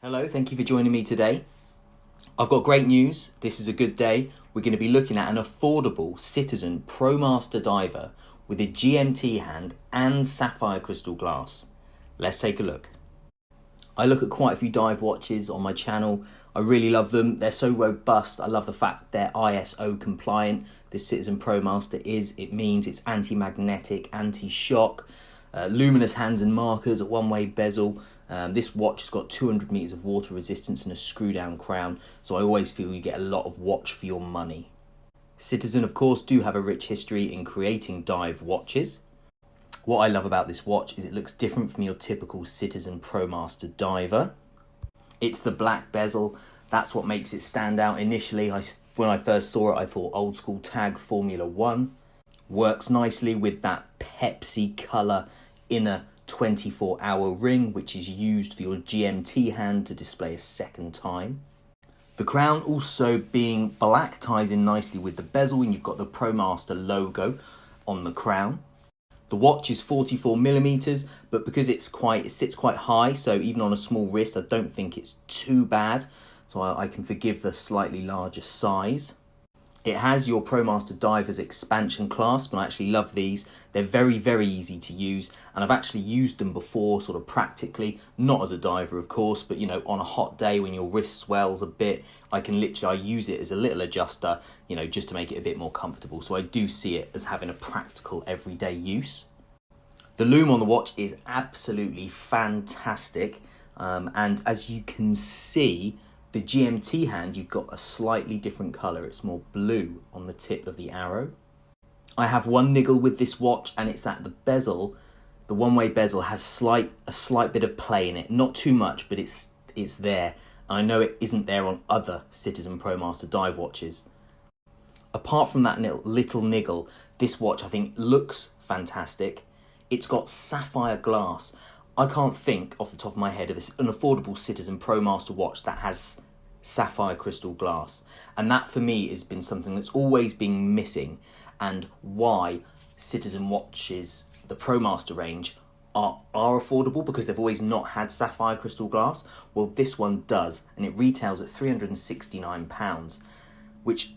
Hello, thank you for joining me today. I've got great news. This is a good day. We're going to be looking at an affordable Citizen Promaster diver with a GMT hand and sapphire crystal glass. Let's take a look. I look at quite a few dive watches on my channel. I really love them. They're so robust. I love the fact they're ISO compliant. This Citizen Promaster is. It means it's anti-magnetic, anti-shock. Luminous hands and markers, a one-way bezel. This watch has got 200 meters of water resistance and a screw-down crown, so I always feel you get a lot of watch for your money. Citizen, of course, do have a rich history in creating dive watches. What I love about this watch is it looks different from your typical Citizen Promaster diver. It's the black bezel. That's what makes it stand out initially. When I first saw it, I thought old school tag Formula 1. Works nicely with that Pepsi colour inner 24-hour ring, which is used for your GMT hand to display a second time. The crown also being black ties in nicely with the bezel, and you've got the Promaster logo on the crown. The watch is 44mm, but because it sits quite high, so even on a small wrist, I don't think it's too bad. So I can forgive the slightly larger size. It has your Promaster Divers expansion clasp, and I actually love these. They're very, very easy to use, and I've actually used them before, sort of practically, not as a diver, of course, but you know, on a hot day when your wrist swells a bit, I use it as a little adjuster, you know, just to make it a bit more comfortable. So I do see it as having a practical everyday use. The loom on the watch is absolutely fantastic, and as you can see, the GMT hand, you've got a slightly different colour. It's more blue on the tip of the arrow. I have one niggle with this watch, and it's that the bezel, the one-way bezel, has a slight bit of play in it. Not too much, but it's there. And I know it isn't there on other Citizen Promaster dive watches. Apart from that little niggle, this watch I think looks fantastic. It's got sapphire glass. I can't think off the top of my head of an affordable Citizen Promaster watch that has sapphire crystal glass, and that for me has been something that's always been missing, and why Citizen watches, the Promaster range, are affordable, because they've always not had sapphire crystal glass. Well, this one does, and it retails at £369, which,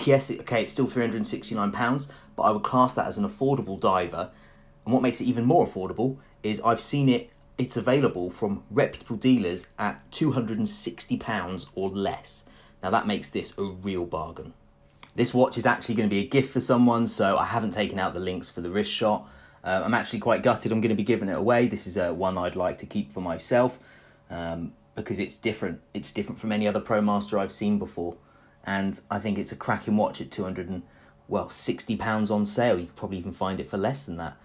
yes, okay, it's still £369, but I would class that as an affordable diver. And what makes it even more affordable is I've seen it's available from reputable dealers at £260 or less. Now that makes this a real bargain. This watch is actually going to be a gift for someone, so I haven't taken out the links for the wrist shot. I'm actually quite gutted I'm going to be giving it away. This is one I'd like to keep for myself, because it's different. It's different from any other Promaster I've seen before. And I think it's a cracking watch at £260 on sale. You could probably even find it for less than that.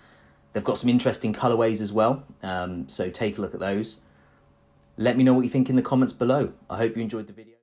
They've got some interesting colourways as well, so take a look at those. Let me know what you think in the comments below. I hope you enjoyed the video.